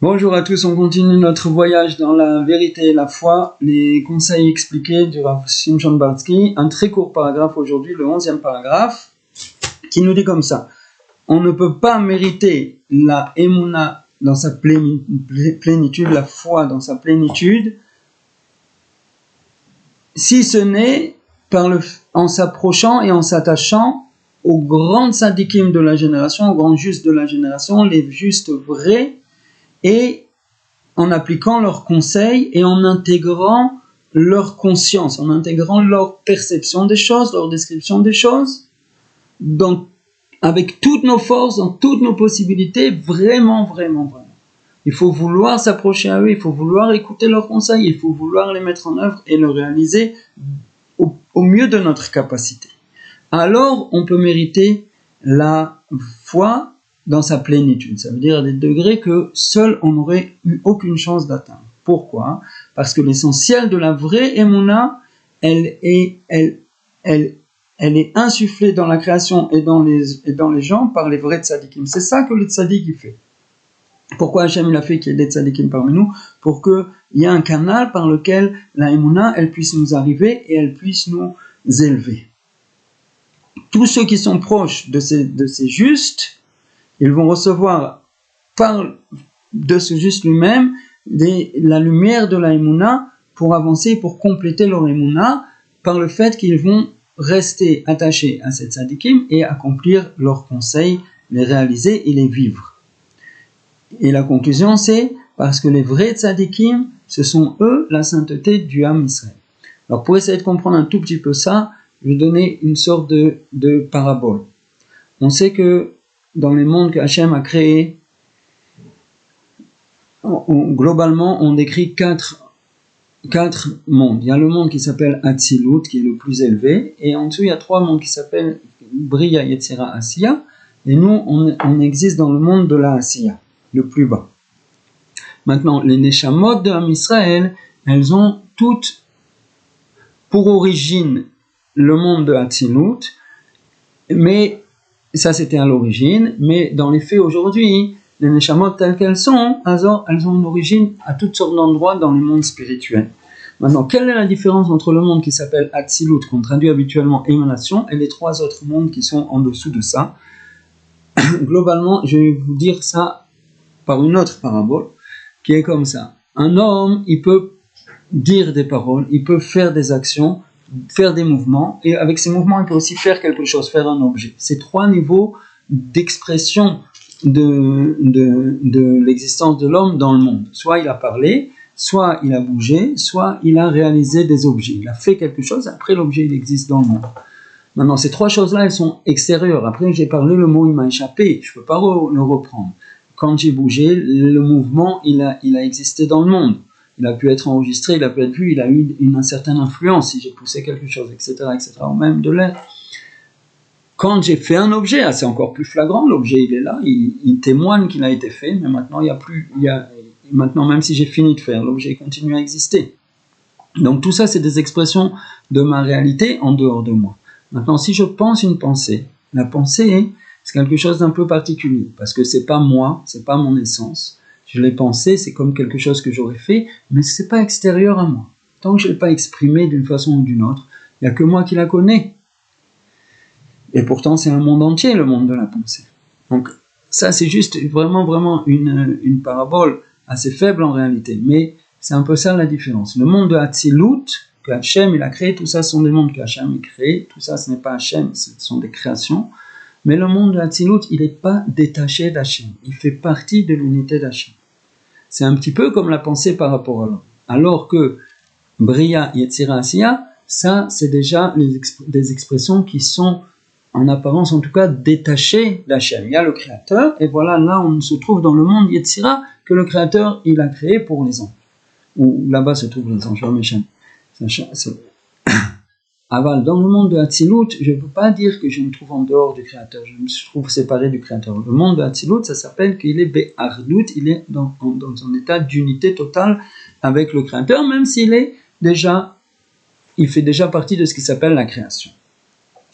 Bonjour à tous, on continue notre voyage dans la vérité et la foi, les conseils expliqués du Rav Shimshon Bartzky, un très court paragraphe aujourd'hui, le 11e paragraphe, qui nous dit comme ça: on ne peut pas mériter la Emouna dans sa plénitude, la foi dans sa plénitude, si ce n'est en s'approchant et en s'attachant aux grands tzadikim de la génération, aux grands justes de la génération, les justes vrais, et en appliquant leurs conseils et en intégrant leur conscience, en intégrant leur perception des choses, leur description des choses, donc avec toutes nos forces, dans toutes nos possibilités, vraiment. Il faut vouloir s'approcher à eux, il faut vouloir écouter leurs conseils, il faut vouloir les mettre en œuvre et le réaliser au mieux de notre capacité. Alors on peut mériter la foi dans sa plénitude, ça veut dire à des degrés que seul on n'aurait eu aucune chance d'atteindre. Pourquoi ? Parce que l'essentiel de la vraie Emouna, elle est insufflée dans la création et dans les gens par les vrais tzadikim. C'est ça que le tzadik il fait. Pourquoi Hachem il a fait qu'il y ait des tzadikim parmi nous ? Pour qu'il y ait un canal par lequel la Emouna elle puisse nous arriver et elle puisse nous élever. Tous ceux qui sont proches de ces justes, ils vont recevoir de ce juste lui-même la lumière de la Emouna pour avancer, pour compléter leur Emouna, par le fait qu'ils vont rester attachés à cette tzadikim et accomplir leurs conseils, les réaliser et les vivre. Et la conclusion c'est parce que les vrais tzadikim, ce sont eux la sainteté du Am Israël. Alors pour essayer de comprendre un tout petit peu ça, je vais donner une sorte de parabole. On sait que dans les mondes que Hachem a créés, globalement, on décrit quatre mondes. Il y a le monde qui s'appelle Atzilut, qui est le plus élevé, et en dessous, il y a trois mondes qui s'appellent Bria, Yetzira, Asiya, et nous, on existe dans le monde de la Asiya, le plus bas. Maintenant, les Neshamot de Am Israël, elles ont toutes pour origine le monde de Atzilut, mais ça c'était à l'origine, mais dans les faits aujourd'hui, les Neshamot telles qu'elles sont, elles ont une origine à toutes sortes d'endroits dans le monde spirituel. Maintenant, quelle est la différence entre le monde qui s'appelle Atzilut, qu'on traduit habituellement émanation, et les trois autres mondes qui sont en dessous de ça? Globalement, je vais vous dire ça par une autre parabole, qui est comme ça. Un homme, il peut dire des paroles, il peut faire des actions, faire des mouvements, et avec ces mouvements, il peut aussi faire quelque chose, faire un objet. C'est trois niveaux d'expression de l'existence de l'homme dans le monde. Soit il a parlé, soit il a bougé, soit il a réalisé des objets. Il a fait quelque chose, après l'objet il existe dans le monde. Maintenant, ces trois choses-là, elles sont extérieures. Après, j'ai parlé, le mot il m'a échappé, je ne peux pas le reprendre. Quand j'ai bougé, le mouvement, il a existé dans le monde. Il a pu être enregistré, il a pu être vu, il a eu une certaine influence si j'ai poussé quelque chose, etc., ou même de l'air. Quand j'ai fait un objet, c'est encore plus flagrant, l'objet il est là, il témoigne qu'il a été fait, mais maintenant maintenant même si j'ai fini de faire, l'objet continue à exister. Donc tout ça c'est des expressions de ma réalité en dehors de moi. Maintenant si je pense une pensée, la pensée c'est quelque chose d'un peu particulier, parce que c'est pas moi, c'est pas mon essence. Je l'ai pensé, c'est comme quelque chose que j'aurais fait, mais c'est pas extérieur à moi. Tant que je l'ai pas exprimé d'une façon ou d'une autre, il n'y a que moi qui la connais. Et pourtant, c'est un monde entier, le monde de la pensée. Donc, ça, c'est juste vraiment une parabole assez faible en réalité. Mais c'est un peu ça la différence. Le monde de Hatzilut, que Hachem, il a créé, tout ça, ce sont des mondes que Hachem a créés. Tout ça, ce n'est pas Hachem, ce sont des créations. Mais le monde de Hatzilut, il n'est pas détaché d'Hachem. Il fait partie de l'unité d'Hachem. C'est un petit peu comme la pensée par rapport à l'homme. Alors que Bria, Yetzira, Asiya, ça, c'est déjà des expressions qui sont en apparence en tout cas détaché d'Hachem. Il y a le Créateur, et voilà, là on se trouve dans le monde Yetzira, que le Créateur il a créé pour les anges. Ou là-bas se trouvent les anges, Aval, dans le monde de Hatzilut, je ne peux pas dire que je me trouve en dehors du Créateur, je me trouve séparé du Créateur. Le monde de Hatzilut, ça s'appelle qu'il est Be'ardut, il est dans un état d'unité totale avec le Créateur, même s'il fait déjà partie de ce qui s'appelle la création.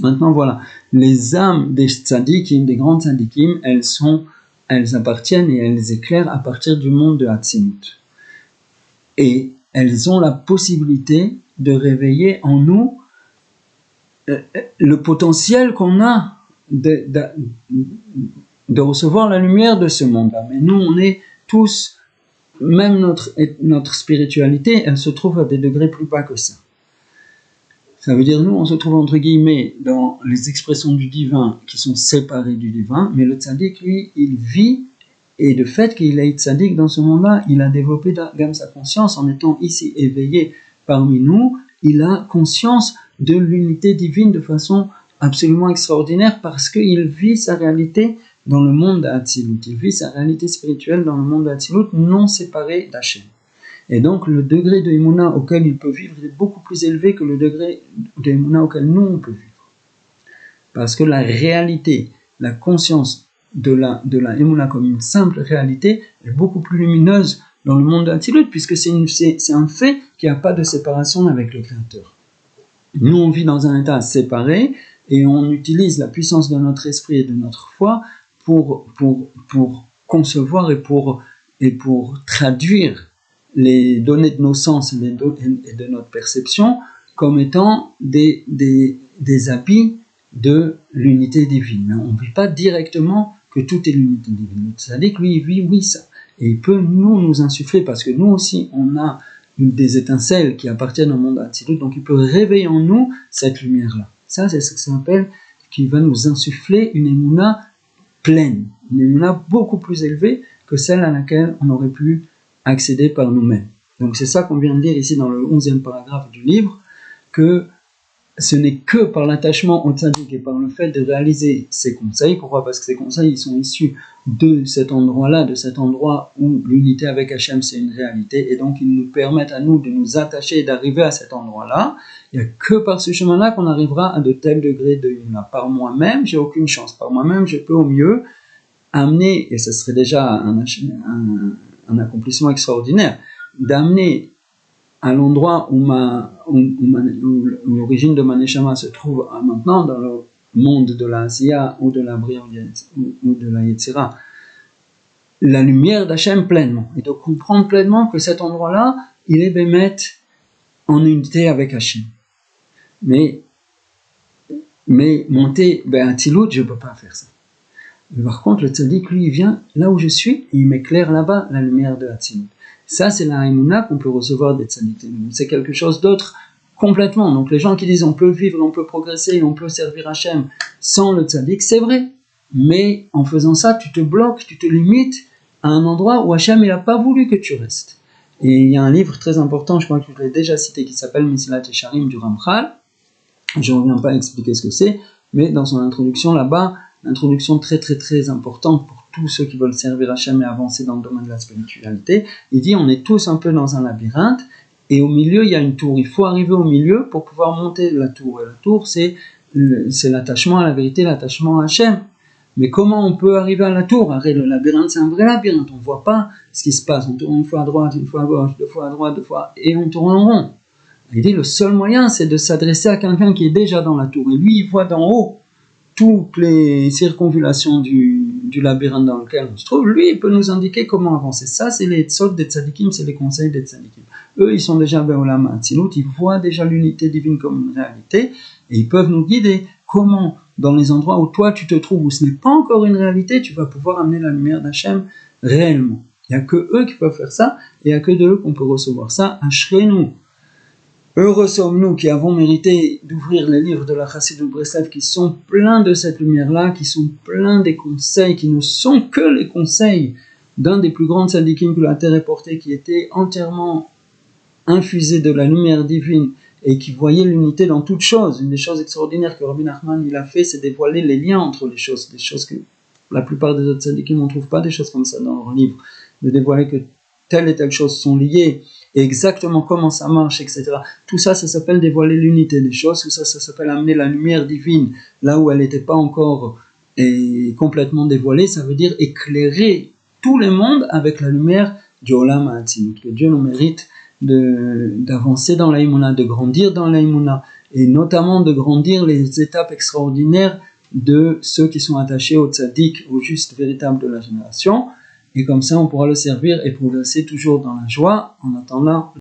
Maintenant voilà, les âmes des tzadikim, des grands tzadikim, elles elles appartiennent et elles éclairent à partir du monde de Hatzilut. Et elles ont la possibilité de réveiller en nous le potentiel qu'on a de recevoir la lumière de ce monde-là. Mais nous, on est tous, même notre spiritualité, elle se trouve à des degrés plus bas que ça. Ça veut dire, nous, on se trouve entre guillemets dans les expressions du divin qui sont séparées du divin, mais le tzaddik, lui, il vit, et de fait qu'il est tzaddik dans ce monde-là, il a développé sa conscience en étant ici éveillé parmi nous, il a conscience de l'unité divine de façon absolument extraordinaire parce qu'il vit sa réalité dans le monde d'Hatzilut, il vit sa réalité spirituelle dans le monde d'Hatzilut non séparé d'Hachem. Et donc le degré de Emouna auquel il peut vivre est beaucoup plus élevé que le degré de Emouna auquel nous on peut vivre. Parce que la réalité, la conscience de la Emouna comme une simple réalité est beaucoup plus lumineuse dans le monde d'Hatzilut puisque c'est un fait qu'il n'y a pas de séparation avec le Créateur. Nous on vit dans un état séparé et on utilise la puissance de notre esprit et de notre foi pour concevoir et pour traduire les données de nos sens et de notre perception comme étant des habits de l'unité divine. Mais on ne vit pas directement que tout est l'unité divine. C'est-à-dire que lui, il vit, oui, ça. Et il peut nous insuffler, parce que nous aussi, on a des étincelles qui appartiennent au monde d'Hatzilut, donc il peut réveiller en nous cette lumière-là. Ça, c'est ce que ça s'appelle, qu'il va nous insuffler une émouna pleine, une émouna beaucoup plus élevée que celle à laquelle on aurait pu accéder par nous-mêmes. Donc c'est ça qu'on vient de dire ici dans le 11e paragraphe du livre, que ce n'est que par l'attachement au tzaddik et par le fait de réaliser ces conseils. Pourquoi ? Parce que ces conseils ils sont issus de cet endroit-là, de cet endroit où l'unité avec Hachem c'est une réalité, et donc ils nous permettent à nous de nous attacher et d'arriver à cet endroit-là. Il n'y a que par ce chemin-là qu'on arrivera à de tels degrés de Yuna. Par moi-même, j'ai aucune chance. Par moi-même, je peux au mieux amener, et ce serait déjà un accomplissement extraordinaire, d'amener à l'endroit où l'origine de ma neshama se trouve maintenant, dans le monde de la Asiya ou de la Bria ou de la Yetzira, la lumière d'Hachem pleinement, et de comprendre pleinement que cet endroit-là, il est bémet en unité avec Hachem. Mais monter Hatzilut, je ne peux pas faire ça. Mais par contre, le tzaddik, lui, il vient là où je suis, et il m'éclaire là-bas la lumière de Hatzilut. Ça, c'est la Emouna qu'on peut recevoir des tzaddikim. C'est quelque chose d'autre complètement. Donc les gens qui disent on peut vivre, on peut progresser, on peut servir Hachem sans le tzaddik, c'est vrai. Mais en faisant ça, tu te bloques, tu te limites à un endroit où Hachem n'a pas voulu que tu restes. Et il y a un livre très important, je crois que je l'ai déjà cité, qui s'appelle Mesilat Yesharim du Ramchal. Je ne reviens pas à expliquer ce que c'est, mais dans son introduction là-bas, introduction très très très importante pour tous ceux qui veulent servir Hachem et avancer dans le domaine de la spiritualité, il dit on est tous un peu dans un labyrinthe et au milieu il y a une tour, il faut arriver au milieu pour pouvoir monter la tour, et la tour c'est l'attachement à la vérité, l'attachement à Hachem. Mais comment on peut arriver à la tour? Arrête, le labyrinthe c'est un vrai labyrinthe, on ne voit pas ce qui se passe, on tourne une fois à droite, une fois à gauche, deux fois à droite, deux fois, et on tourne en rond. Il dit le seul moyen c'est de s'adresser à quelqu'un qui est déjà dans la tour, et lui il voit d'en haut toutes les circonvulations du labyrinthe dans lequel on se trouve, lui, il peut nous indiquer comment avancer. Ça, c'est les tzot des tzadikim, c'est les conseils des tzadikim. Eux, ils sont déjà be'olam hatzilut, ils voient déjà l'unité divine comme une réalité, et ils peuvent nous guider comment, dans les endroits où toi tu te trouves, où ce n'est pas encore une réalité, tu vas pouvoir amener la lumière d'Hachem réellement. Il n'y a que eux qui peuvent faire ça, et il n'y a que de eux qu'on peut recevoir ça. Ashrenu. Heureux sommes-nous qui avons mérité d'ouvrir les livres de la Chassidut Breslev qui sont pleins de cette lumière-là, qui sont pleins des conseils, qui ne sont que les conseils d'un des plus grands tzadikim que la terre ait porté, qui était entièrement infusé de la lumière divine et qui voyait l'unité dans toutes choses. Une des choses extraordinaires que Rabbi Nachman il a fait, c'est dévoiler les liens entre les choses, des choses que la plupart des autres tzadikim on ne trouve pas des choses comme ça dans leurs livres, de dévoiler que telle et telle chose sont liées, et exactement comment ça marche, etc. Tout ça, ça s'appelle dévoiler l'unité des choses, tout ça, ça s'appelle amener la lumière divine là où elle n'était pas encore complètement dévoilée, ça veut dire éclairer tous les mondes avec la lumière du Olam HaAtzilut. Que Dieu nous mérite d'avancer dans l'Aïmouna, de grandir dans l'Aïmouna, et notamment de grandir les étapes extraordinaires de ceux qui sont attachés au tzaddik, au juste véritable de la génération, et comme ça on pourra le servir et progresser toujours dans la joie en attendant